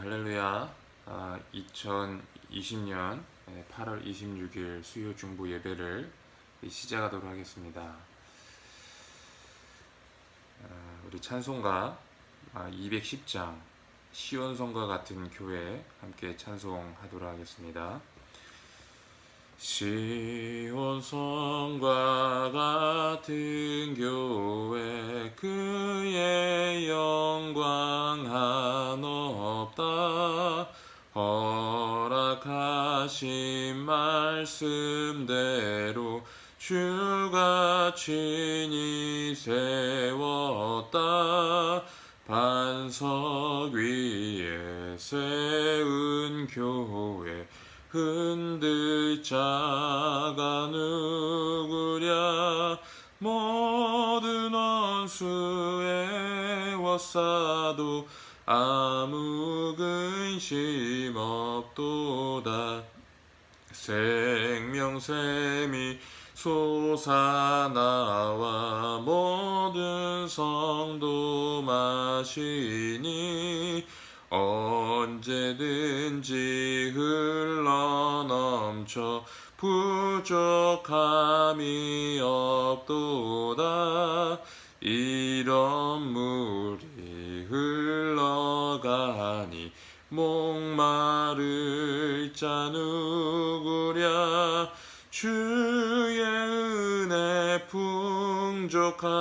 할렐루야. 2020년 8월 26일 수요 중보 예배를 시작하도록 하겠습니다. 우리 찬송가 210장 시온성과 같은 교회 함께 찬송하도록 하겠습니다. 시온성과 같은 교회 그의 영광 한없다 허락하신 말씀대로 주가 친히 세웠다 반석 위에 세운 교회 흔들 자가 누구랴 모든 원수의 워싸도 아무 근심 없도다 생명샘이 솟아나와 모든 성도 마시니 언제든지 흘러넘쳐 부족함이 없도다 이런 물이 흘러가니 목마를 자 누구랴 주의 은혜 풍족하여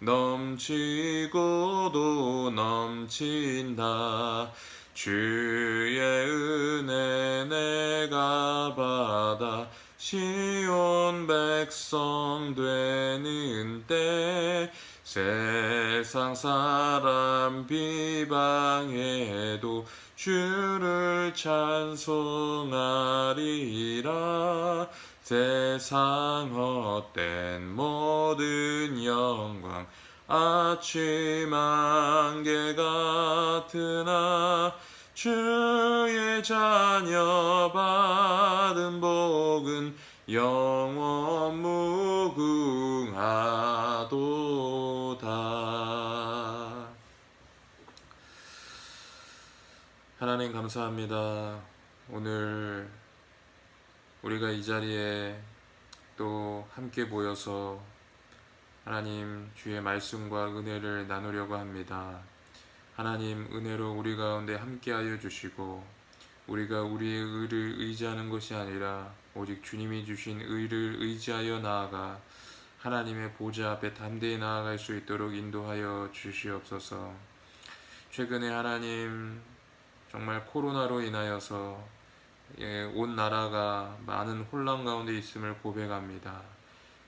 넘치고도 넘친다 주의 은혜 내가 받아 시온 백성 되는 때 세상 사람 비방해도 주를 찬송하리라 세상 헛된 모든 영광 아침 안개 같으나 주의 자녀 받은 복은 영원 무궁하도다. 하나님 감사합니다. 오늘 우리가 이 자리에 또 함께 모여서 하나님 주의 말씀과 은혜를 나누려고 합니다. 하나님 은혜로 우리 가운데 함께하여 주시고 우리가 우리의 의를 의지하는 것이 아니라 오직 주님이 주신 의를 의지하여 나아가 하나님의 보좌 앞에 담대히 나아갈 수 있도록 인도하여 주시옵소서. 최근에 하나님 정말 코로나로 인하여서 온 나라가 많은 혼란 가운데 있음을 고백합니다.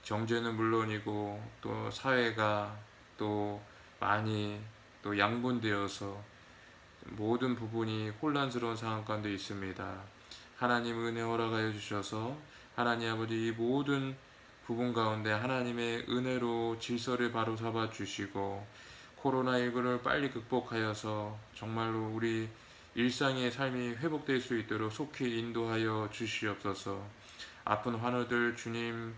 경제는 물론이고 또 사회가 또 많이 또 양분되어서 모든 부분이 혼란스러운 상황 가운데 있습니다. 하나님 은혜 허락하여 주셔서 하나님 아버지 이 모든 부분 가운데 하나님의 은혜로 질서를 바로 잡아 주시고 코로나19를 빨리 극복하여서 정말로 우리 일상의 삶이 회복될 수 있도록 속히 인도하여 주시옵소서. 아픈 환우들 주님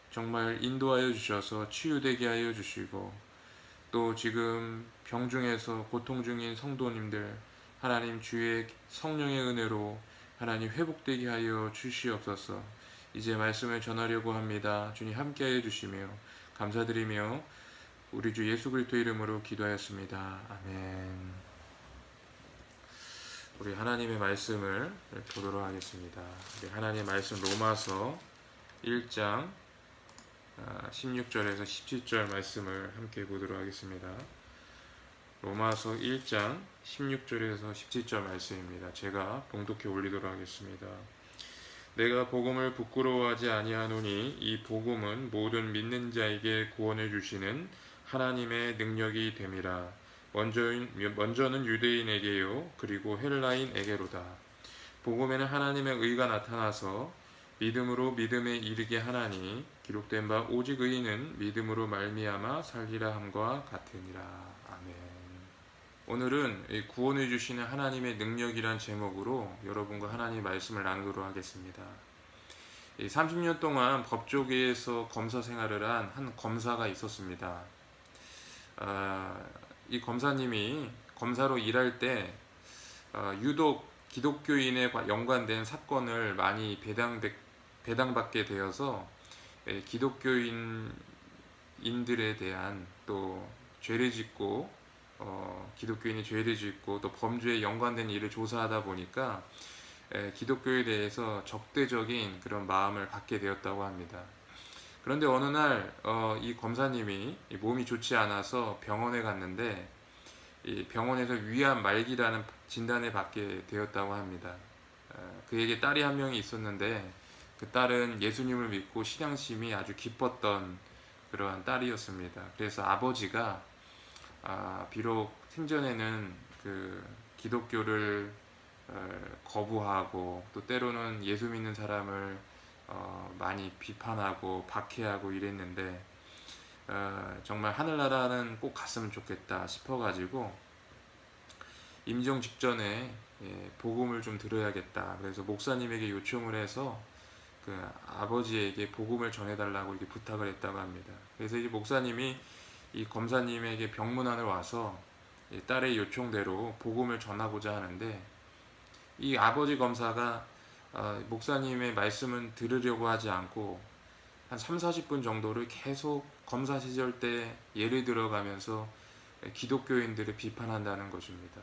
정말 인도하여 주셔서 치유되게 하여 주시고 또 지금 병중에서 고통 중인 성도님들 하나님 주의 성령의 은혜로 하나님 회복되게 하여 주시옵소서. 이제 말씀을 전하려고 합니다. 주님 함께하여 주시며 감사드리며 우리 주 예수 그리스도 이름으로 기도하였습니다. 아멘. 우리 하나님의 말씀을 보도록 하겠습니다. 우리 하나님의 말씀 로마서 1장 16절에서 17절 말씀을 함께 보도록 하겠습니다. 로마서 1장 16절에서 17절 말씀입니다. 제가 봉독해 올리도록 하겠습니다. 내가 복음을 부끄러워하지 아니하노니 이 복음은 모든 믿는 자에게 구원을 주시는 하나님의 능력이 됨이라. 먼저는 유대인에게요 그리고 헬라인에게로다. 복음에는 하나님의 의가 나타나서 믿음으로 믿음에 이르게 하나니 기록된 바 오직 의인은 믿음으로 말미암아 살리라 함과 같으니라. 아멘. 오늘은 구원을 주시는 하나님의 능력이란 제목으로 여러분과 하나님의 말씀을 나누도록 하겠습니다. 30년 동안 법조계에서 검사 생활을 한 검사가 있었습니다. 이 검사님이 검사로 일할 때 유독 기독교인에 연관된 사건을 많이 배당받게 되어서 기독교인들에 대한 또 죄를 짓고 기독교인이 죄를 짓고 또 범죄에 연관된 일을 조사하다 보니까 기독교에 대해서 적대적인 그런 마음을 갖게 되었다고 합니다. 그런데 어느 날 이 검사님이 몸이 좋지 않아서 병원에 갔는데 이 병원에서 위암 말기라는 진단을 받게 되었다고 합니다. 그에게 딸이 한 명이 있었는데 그 딸은 예수님을 믿고 신앙심이 아주 깊었던 그러한 딸이었습니다. 그래서 아버지가 비록 생전에는 그 기독교를 거부하고 또 때로는 예수 믿는 사람을 많이 비판하고 박해하고 이랬는데 정말 하늘나라는 꼭 갔으면 좋겠다 싶어가지고 임종 직전에 복음을 좀 들어야겠다. 그래서 목사님에게 요청을 해서 그 아버지에게 복음을 전해달라고 이렇게 부탁을 했다고 합니다. 그래서 이 목사님이 이 검사님에게 병문안을 와서 딸의 요청대로 복음을 전하고자 하는데 이 아버지 검사가 목사님의 말씀은 들으려고 하지 않고 한 3-40분 정도를 계속 검사 시절 때 예를 들어가면서 기독교인들을 비판한다는 것입니다.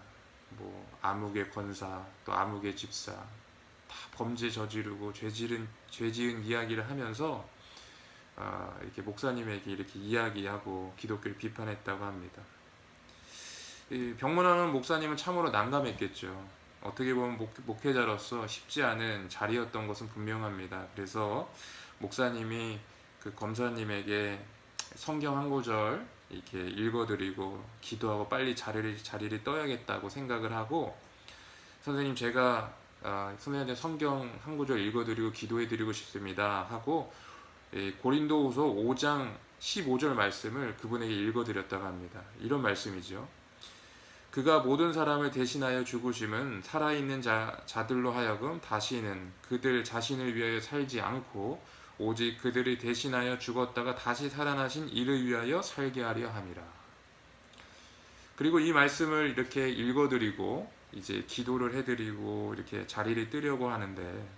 뭐 아무개 권사, 또 아무개 집사 다 범죄 저지르고 죄 지은 이야기를 하면서 이렇게 목사님에게 이렇게 이야기하고 기독교를 비판했다고 합니다. 이 병문안은 목사님은 참으로 난감했겠죠. 어떻게 보면 목회자로서 쉽지 않은 자리였던 것은 분명합니다. 그래서 목사님이 그 검사님에게 성경 한 구절 이렇게 읽어드리고 기도하고 빨리 자리를 떠야겠다고 생각을 하고 선생님 제가 선생님한테 성경 한 구절 읽어드리고 기도해드리고 싶습니다 하고 고린도후서 5장 15절 말씀을 그분에게 읽어드렸다고 합니다. 이런 말씀이죠. 그가 모든 사람을 대신하여 죽으심은 살아있는 자들로 하여금 다시는 그들 자신을 위하여 살지 않고 오직 그들을 대신하여 죽었다가 다시 살아나신 이를 위하여 살게 하려 함이라. 그리고 이 말씀을 이렇게 읽어드리고 이제 기도를 해드리고 이렇게 자리를 뜨려고 하는데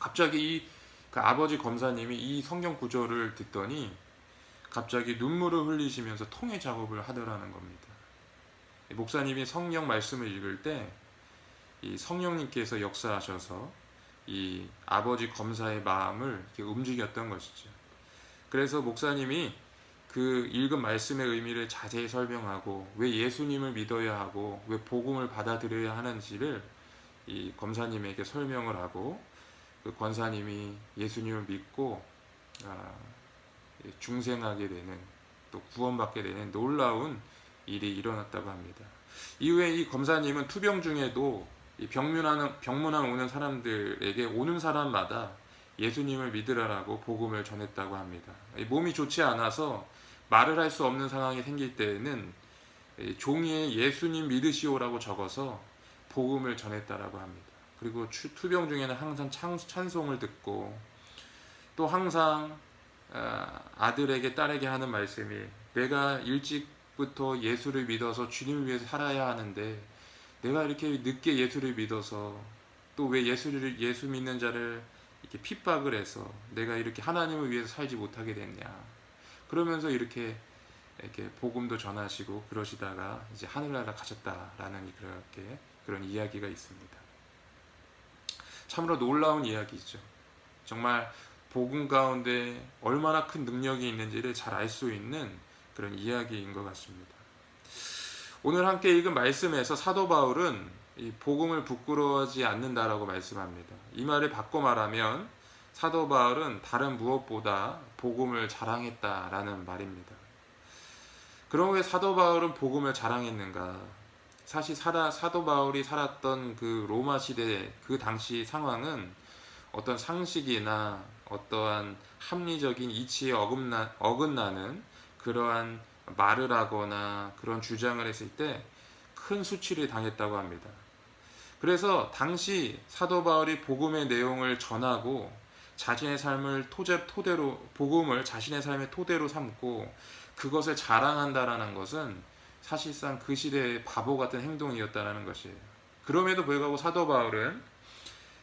갑자기 그 아버지 검사님이 이 성경 구절을 듣더니 갑자기 눈물을 흘리시면서 통해 작업을 하더라는 겁니다. 목사님이 성경 말씀을 읽을 때 이 성령님께서 역사하셔서 이 아버지 검사의 마음을 이렇게 움직였던 것이죠. 그래서 목사님이 그 읽은 말씀의 의미를 자세히 설명하고 왜 예수님을 믿어야 하고 왜 복음을 받아들여야 하는지를 이 검사님에게 설명을 하고 그 권사님이 예수님을 믿고 중생하게 되는 또 구원받게 되는 놀라운 일이 일어났다고 합니다. 이후에 이 검사님은 투병 중에도 이 병문안 오는 사람들에게 오는 사람마다 예수님을 믿으라라고 복음을 전했다고 합니다. 몸이 좋지 않아서 말을 할 수 없는 상황이 생길 때에는 종이에 예수님 믿으시오라고 적어서 복음을 전했다라고 합니다. 그리고 투병 중에는 항상 찬송을 듣고 또 항상 아들에게 딸에게 하는 말씀이 내가 일찍부터 예수를 믿어서 주님을 위해서 살아야 하는데 내가 이렇게 늦게 예수를 믿어서 또 왜 예수 믿는 자를 이렇게 핍박을 해서 내가 이렇게 하나님을 위해서 살지 못하게 됐냐. 그러면서 이렇게 복음도 전하시고 그러시다가 이제 하늘나라 가셨다라는 그런 이야기가 있습니다. 참으로 놀라운 이야기죠. 정말 복음 가운데 얼마나 큰 능력이 있는지를 잘 알 수 있는 그런 이야기인 것 같습니다. 오늘 함께 읽은 말씀에서 사도 바울은 이 복음을 부끄러워하지 않는다라고 말씀합니다. 이 말을 바꿔 말하면 사도 바울은 다른 무엇보다 복음을 자랑했다라는 말입니다. 그럼 왜 사도 바울은 복음을 자랑했는가? 사실 사도 바울이 살았던 그 로마 시대 그 당시 상황은 어떤 상식이나 어떠한 합리적인 이치에 어긋나는 그러한 말을 하거나 그런 주장을 했을 때 큰 수치를 당했다고 합니다. 그래서 당시 사도 바울이 복음의 내용을 전하고 자신의 삶을 토대로 복음을 자신의 삶의 토대로 삼고 그것을 자랑한다라는 것은 사실상 그 시대의 바보 같은 행동이었다라는 것이에요. 그럼에도 불구하고 사도 바울은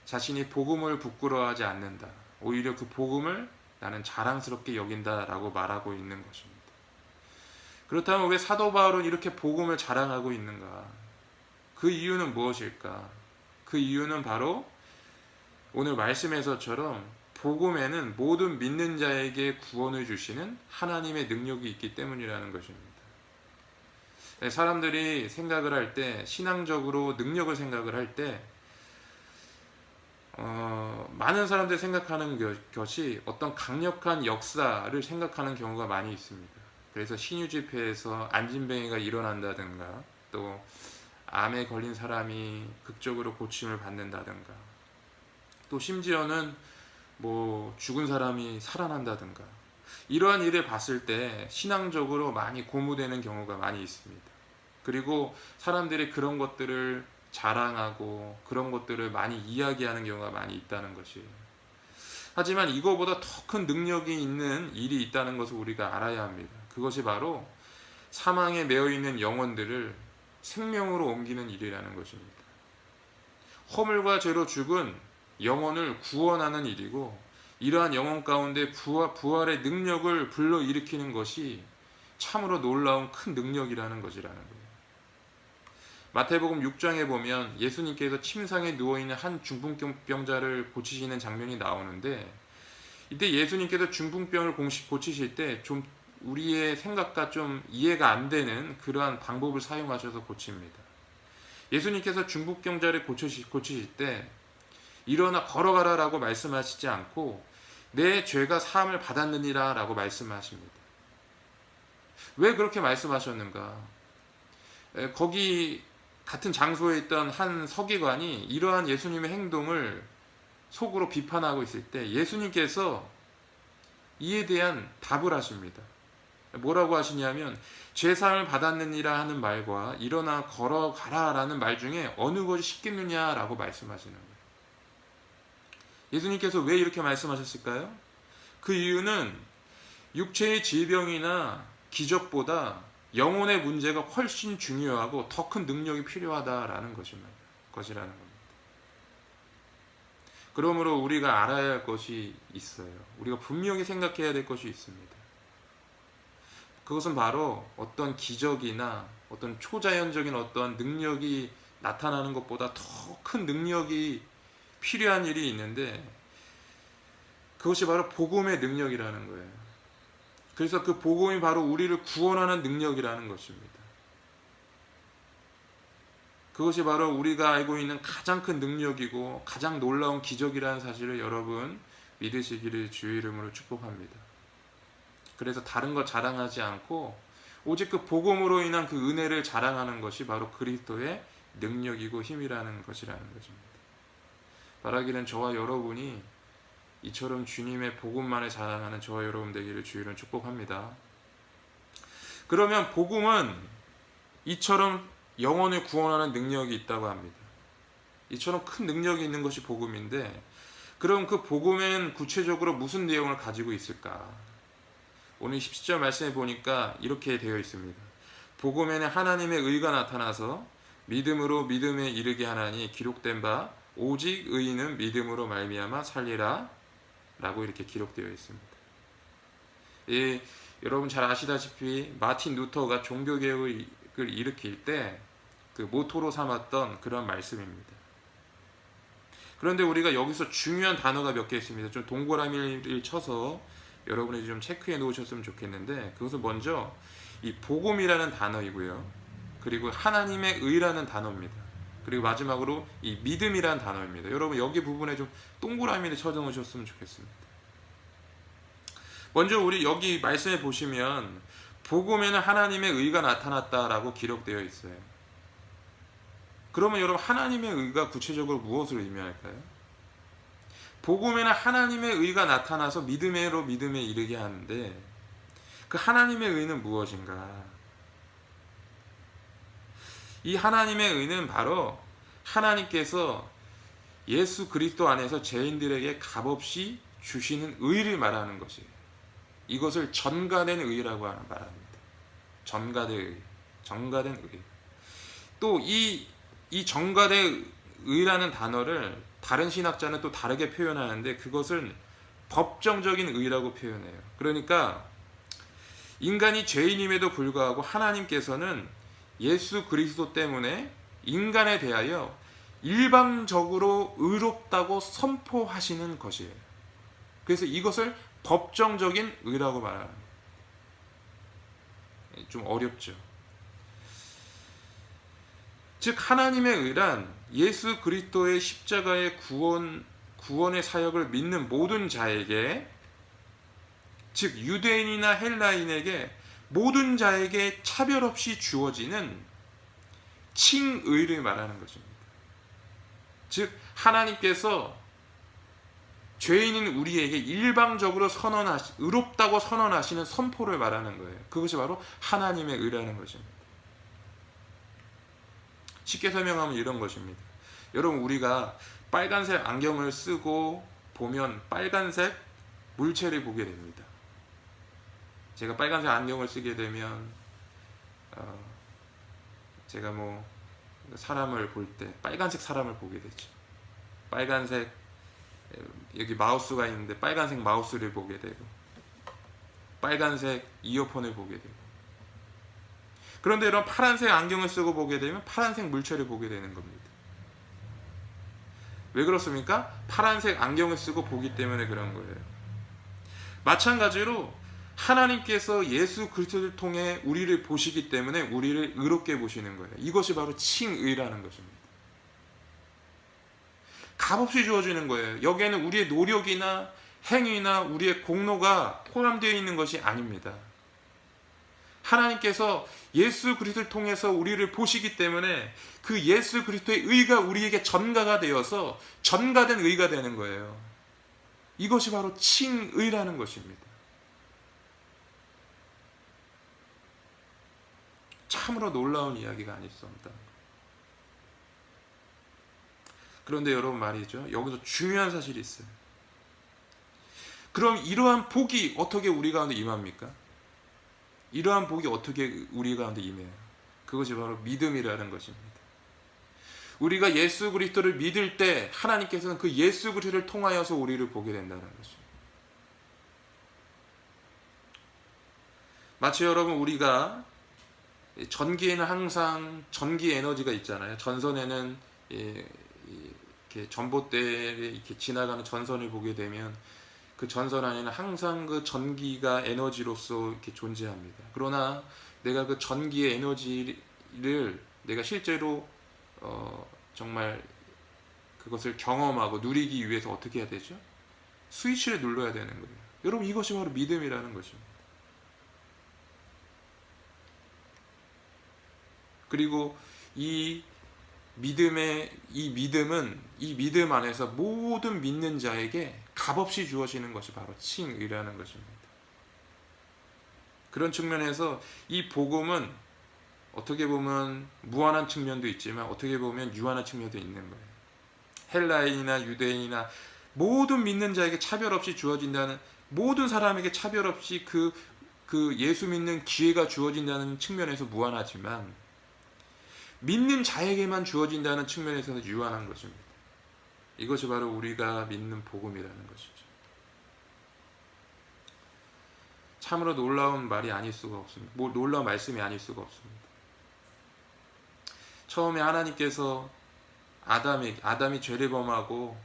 자신이 복음을 부끄러워하지 않는다. 오히려 그 복음을 나는 자랑스럽게 여긴다라고 말하고 있는 것입니다. 그렇다면 왜 사도 바울은 이렇게 복음을 자랑하고 있는가? 그 이유는 무엇일까? 그 이유는 바로 오늘 말씀에서처럼 복음에는 모든 믿는 자에게 구원을 주시는 하나님의 능력이 있기 때문이라는 것입니다. 사람들이 생각을 할 때, 신앙적으로 능력을 생각을 할 때 많은 사람들이 생각하는 것이 어떤 강력한 역사를 생각하는 경우가 많이 있습니다. 그래서 신유 집회에서 안진뱅이가 일어난다든가, 또 암에 걸린 사람이 극적으로 고침을 받는다든가, 또 심지어는 죽은 사람이 살아난다든가, 이러한 일을 봤을 때 신앙적으로 많이 고무되는 경우가 많이 있습니다. 그리고 사람들이 그런 것들을 자랑하고 그런 것들을 많이 이야기하는 경우가 많이 있다는 것이에요. 하지만 이거보다 더 큰 능력이 있는 일이 있다는 것을 우리가 알아야 합니다. 그것이 바로 사망에 매여 있는 영혼들을 생명으로 옮기는 일이라는 것입니다. 허물과 죄로 죽은 영혼을 구원하는 일이고, 이러한 영혼 가운데 부활의 능력을 불러일으키는 것이 참으로 놀라운 큰 능력이라는 것이라는 거예요. 마태복음 6장에 보면 예수님께서 침상에 누워있는 한 중풍병자를 고치시는 장면이 나오는데, 이때 예수님께서 중풍병을 고치실 때 좀 우리의 생각과 좀 이해가 안 되는 그러한 방법을 사용하셔서 고칩니다. 예수님께서 중풍병자를 고치실 때 일어나 걸어가라 라고 말씀하시지 않고 내 죄가 사함을 받았느니라 라고 말씀하십니다. 왜 그렇게 말씀하셨는가? 거기 같은 장소에 있던 한 서기관이 이러한 예수님의 행동을 속으로 비판하고 있을 때 예수님께서 이에 대한 답을 하십니다. 뭐라고 하시냐면, 죄사함을 받았느니라 하는 말과 일어나 걸어가라 라는 말 중에 어느 것이 쉽겠느냐 라고 말씀하시는 거예요. 예수님께서 왜 이렇게 말씀하셨을까요? 그 이유는 육체의 질병이나 기적보다 영혼의 문제가 훨씬 중요하고 더 큰 능력이 필요하다라는 것이라는 겁니다. 그러므로 우리가 알아야 할 것이 있어요. 우리가 분명히 생각해야 될 것이 있습니다. 그것은 바로 어떤 기적이나 어떤 초자연적인 어떤 능력이 나타나는 것보다 더 큰 능력이 필요한 일이 있는데, 그것이 바로 복음의 능력이라는 거예요. 그래서 그 복음이 바로 우리를 구원하는 능력이라는 것입니다. 그것이 바로 우리가 알고 있는 가장 큰 능력이고 가장 놀라운 기적이라는 사실을 여러분 믿으시기를 주의 이름으로 축복합니다. 그래서 다른 것 자랑하지 않고 오직 그 복음으로 인한 그 은혜를 자랑하는 것이 바로 그리스도의 능력이고 힘이라는 것이라는 것입니다. 바라기는 저와 여러분이 이처럼 주님의 복음만을 자랑하는 저와 여러분 되기를 주의로 축복합니다. 그러면 복음은 이처럼 영혼을 구원하는 능력이 있다고 합니다. 이처럼 큰 능력이 있는 것이 복음인데, 그럼 그 복음엔 구체적으로 무슨 내용을 가지고 있을까? 오늘 17절 말씀에 보니까 이렇게 되어 있습니다. 복음에는 하나님의 의가 나타나서 믿음으로 믿음에 이르게 하나니 기록된 바 오직 의인은 믿음으로 말미암아 살리라 라고 이렇게 기록되어 있습니다. 여러분 잘 아시다시피 마틴 루터가 종교개혁을 일으킬 때 그 모토로 삼았던 그런 말씀입니다. 그런데 우리가 여기서 중요한 단어가 몇 개 있습니다. 좀 동그라미를 쳐서 여러분이 좀 체크해 놓으셨으면 좋겠는데, 그것은 먼저 이 복음이라는 단어이고요, 그리고 하나님의 의라는 단어입니다. 그리고 마지막으로 이 믿음이라는 단어입니다. 여러분 여기 부분에 좀 동그라미를 쳐 놓으셨으면 좋겠습니다. 먼저 우리 여기 말씀해 보시면 복음에는 하나님의 의가 나타났다라고 기록되어 있어요. 그러면 여러분 하나님의 의가 구체적으로 무엇을 의미할까요? 복음에는 하나님의 의가 나타나서 믿음으로 믿음에 이르게 하는데, 그 하나님의 의는 무엇인가? 이 하나님의 의는 바로 하나님께서 예수 그리스도 안에서 죄인들에게 값없이 주시는 의를 말하는 것이에요. 이것을 전가된 의라고 말합니다. 전가된 의. 또 이 이 정과대 의라는 단어를 다른 신학자는 또 다르게 표현하는데 그것은 법정적인 의라고 표현해요. 그러니까 인간이 죄인임에도 불구하고 하나님께서는 예수 그리스도 때문에 인간에 대하여 일방적으로 의롭다고 선포하시는 것이에요. 그래서 이것을 법정적인 의라고 말합니다. 좀 어렵죠. 즉 하나님의 의란 예수 그리스도의 십자가의 구원의 사역을 믿는 모든 자에게, 즉 유대인이나 헬라인에게 모든 자에게 차별 없이 주어지는 칭의를 말하는 것입니다. 즉 하나님께서 죄인인 우리에게 일방적으로 의롭다고 선언하시는 선포를 말하는 거예요. 그것이 바로 하나님의 의라는 것입니다. 쉽게 설명하면 이런 것입니다. 여러분, 우리가 빨간색 안경을 쓰고 보면 빨간색 물체를 보게 됩니다. 제가 빨간색 안경을 쓰게 되면 제가 사람을 볼 때 빨간색 사람을 보게 되죠. 빨간색, 여기 마우스가 있는데 빨간색 마우스를 보게 되고, 빨간색 이어폰을 보게 되고, 그런데 이런 파란색 안경을 쓰고 보게 되면 파란색 물체를 보게 되는 겁니다. 왜 그렇습니까? 파란색 안경을 쓰고 보기 때문에 그런 거예요. 마찬가지로 하나님께서 예수 그리스도를 통해 우리를 보시기 때문에 우리를 의롭게 보시는 거예요. 이것이 바로 칭의라는 것입니다. 값없이 주어지는 거예요. 여기에는 우리의 노력이나 행위나 우리의 공로가 포함되어 있는 것이 아닙니다. 하나님께서 예수 그리스도를 통해서 우리를 보시기 때문에 그 예수 그리스도의 의가 우리에게 전가가 되어서 전가된 의가 되는 거예요. 이것이 바로 칭의라는 것입니다. 참으로 놀라운 이야기가 아니었습니다. 그런데 여러분 말이죠, 여기서 중요한 사실이 있어요. 그럼 이러한 복이 어떻게 우리 가운데 임합니까? 이러한 복이 어떻게 우리 가운데 임해요? 그것이 바로 믿음이라는 것입니다. 우리가 예수 그리스도를 믿을 때 하나님께서는 그 예수 그리스도를 통하여서 우리를 보게 된다는 것입니다. 마치 여러분, 우리가 전기에는 항상 전기 에너지가 있잖아요. 전선에는 이렇게 전봇대에 이렇게 지나가는 전선을 보게 되면 그 전선 안에는 항상 그 전기가 에너지로서 이렇게 존재합니다. 그러나 내가 그 전기의 에너지를 내가 실제로 정말 그것을 경험하고 누리기 위해서 어떻게 해야 되죠? 스위치를 눌러야 되는 거예요. 여러분, 이것이 바로 믿음이라는 것입니다. 그리고 이 믿음 안에서 모든 믿는 자에게 값없이 주어지는 것이 바로 칭의라는 것입니다. 그런 측면에서 이 복음은 어떻게 보면 무한한 측면도 있지만 어떻게 보면 유한한 측면도 있는 거예요. 헬라인이나 유대인이나 모든 믿는 자에게 차별 없이 주어진다는, 모든 사람에게 차별 없이 그 예수 믿는 기회가 주어진다는 측면에서 무한하지만 믿는 자에게만 주어진다는 측면에서는 유한한 것입니다. 이것이 바로 우리가 믿는 복음이라는 것이죠. 참으로 놀라운 말이 아닐 수가 없습니다. 놀라운 말씀이 아닐 수가 없습니다. 처음에 하나님께서 아담이 죄를 범하고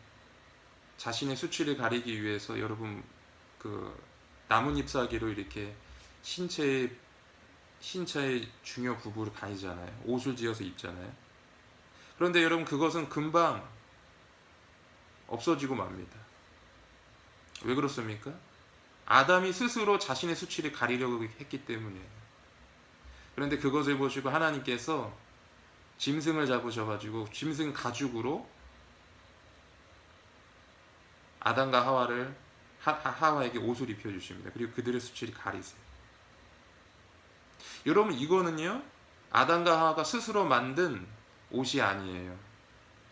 자신의 수치를 가리기 위해서 여러분 그 나뭇잎사귀로 이렇게 신체의 중요 부부를 가리잖아요. 옷을 지어서 입잖아요. 그런데 여러분, 그것은 금방 없어지고 맙니다. 왜 그렇습니까? 아담이 스스로 자신의 수치를 가리려고 했기 때문이에요. 그런데 그것을 보시고 하나님께서 짐승을 잡으셔가지고 짐승 가죽으로 아담과 하와에게 옷을 입혀주십니다. 그리고 그들의 수치를 가리세요. 여러분, 이거는요, 아담과 하와가 스스로 만든 옷이 아니에요.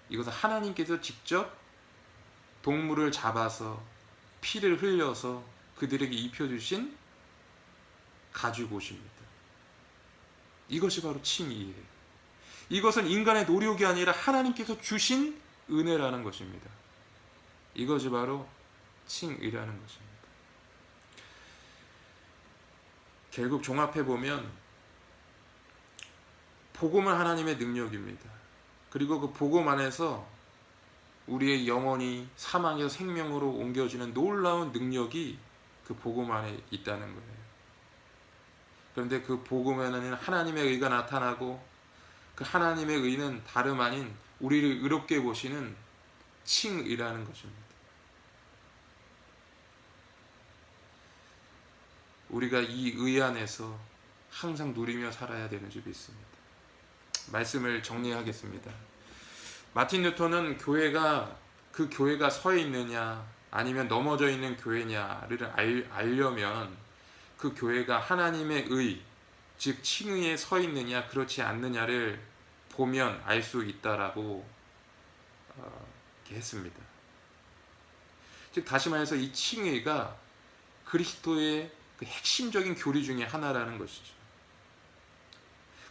이것은 하나님께서 직접 동물을 잡아서 피를 흘려서 그들에게 입혀주신 가죽 옷입니다. 이것이 바로 칭의예요. 이것은 인간의 노력이 아니라 하나님께서 주신 은혜라는 것입니다. 이것이 바로 칭의라는 것입니다. 결국 종합해보면 복음은 하나님의 능력입니다. 그리고 그 복음 안에서 우리의 영혼이 사망에서 생명으로 옮겨지는 놀라운 능력이 그 복음 안에 있다는 거예요. 그런데 그 복음에는 하나님의 의가 나타나고 그 하나님의 의는 다름 아닌 우리를 의롭게 보시는 칭의라는 것입니다. 우리가 이 의 안에서 항상 누리며 살아야 되는 줄 믿습니다. 말씀을 정리하겠습니다. 마틴 루터는 그 교회가 서 있느냐 아니면 넘어져 있는 교회냐를 알려면 그 교회가 하나님의 의, 즉 칭의에 서 있느냐 그렇지 않느냐를 보면 알 수 있다라고 했습니다. 즉 다시 말해서 이 칭의가 그리스도의 그 핵심적인 교리 중에 하나라는 것이죠.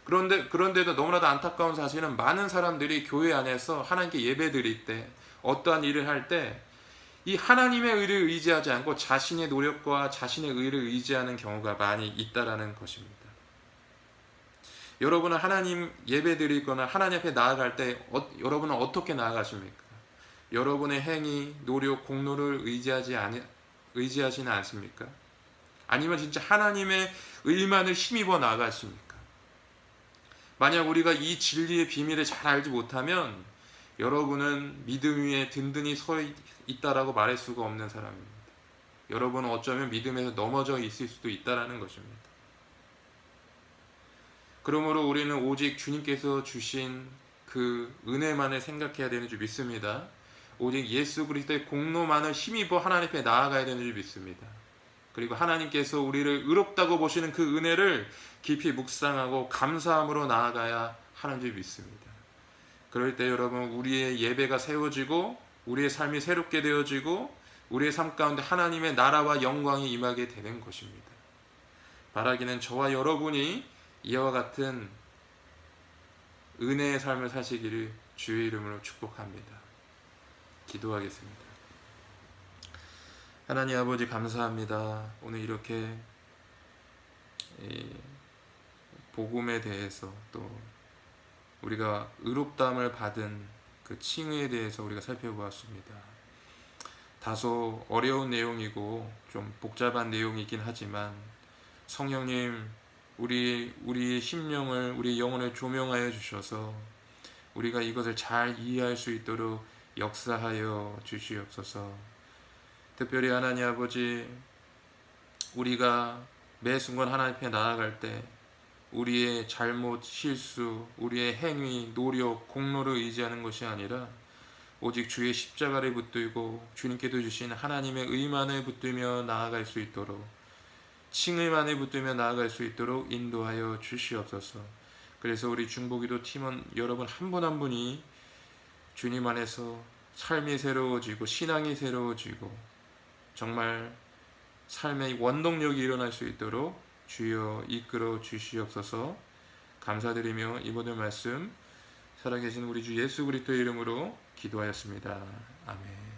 그런데도 너무나도 안타까운 사실은 많은 사람들이 교회 안에서 하나님께 예배 드릴 때 어떠한 일을 할 때 이 하나님의 의를 의지하지 않고 자신의 노력과 자신의 의를 의지하는 경우가 많이 있다라는 것입니다. 여러분은 하나님 예배 드리거나 하나님 앞에 나아갈 때 여러분은 어떻게 나아가십니까? 여러분의 행위, 노력, 공로를 의지하지는 않습니까? 아니면 진짜 하나님의 의만을 힘입어 나아가십니까? 만약 우리가 이 진리의 비밀을 잘 알지 못하면 여러분은 믿음 위에 든든히 서 있다라고 말할 수가 없는 사람입니다. 여러분은 어쩌면 믿음에서 넘어져 있을 수도 있다라는 것입니다. 그러므로 우리는 오직 주님께서 주신 그 은혜만을 생각해야 되는 줄 믿습니다. 오직 예수 그리스도의 공로만을 힘입어 하나님 앞에 나아가야 되는 줄 믿습니다. 그리고 하나님께서 우리를 의롭다고 보시는 그 은혜를 깊이 묵상하고 감사함으로 나아가야 하는 줄 믿습니다. 그럴 때 여러분 우리의 예배가 세워지고 우리의 삶이 새롭게 되어지고 우리의 삶 가운데 하나님의 나라와 영광이 임하게 되는 것입니다. 바라기는 저와 여러분이 이와 같은 은혜의 삶을 사시기를 주의 이름으로 축복합니다. 기도하겠습니다. 하나님 아버지 감사합니다. 오늘 이렇게 복음에 대해서 또 우리가 의롭다함을 받은 그 칭의에 대해서 우리가 살펴보았습니다. 다소 어려운 내용이고 좀 복잡한 내용이긴 하지만 성령님 우리의 심령을 우리의 영혼을 조명하여 주셔서 우리가 이것을 잘 이해할 수 있도록 역사하여 주시옵소서. 특별히 하나님 아버지 우리가 매 순간 하나님 앞에 나아갈 때 우리의 잘못, 실수, 우리의 행위, 노력, 공로를 의지하는 것이 아니라 오직 주의 십자가를 붙들고 주님께서 주신 하나님의 의만을 붙들며 나아갈 수 있도록 칭의만을 붙들며 나아갈 수 있도록 인도하여 주시옵소서. 그래서 우리 중보기도 팀원 여러분 한 분 한 분이 주님 안에서 삶이 새로워지고 신앙이 새로워지고 정말 삶의 원동력이 일어날 수 있도록 주여 이끌어 주시옵소서. 감사드리며 이 모든 말씀 살아계신 우리 주 예수 그리스도의 이름으로 기도하였습니다. 아멘.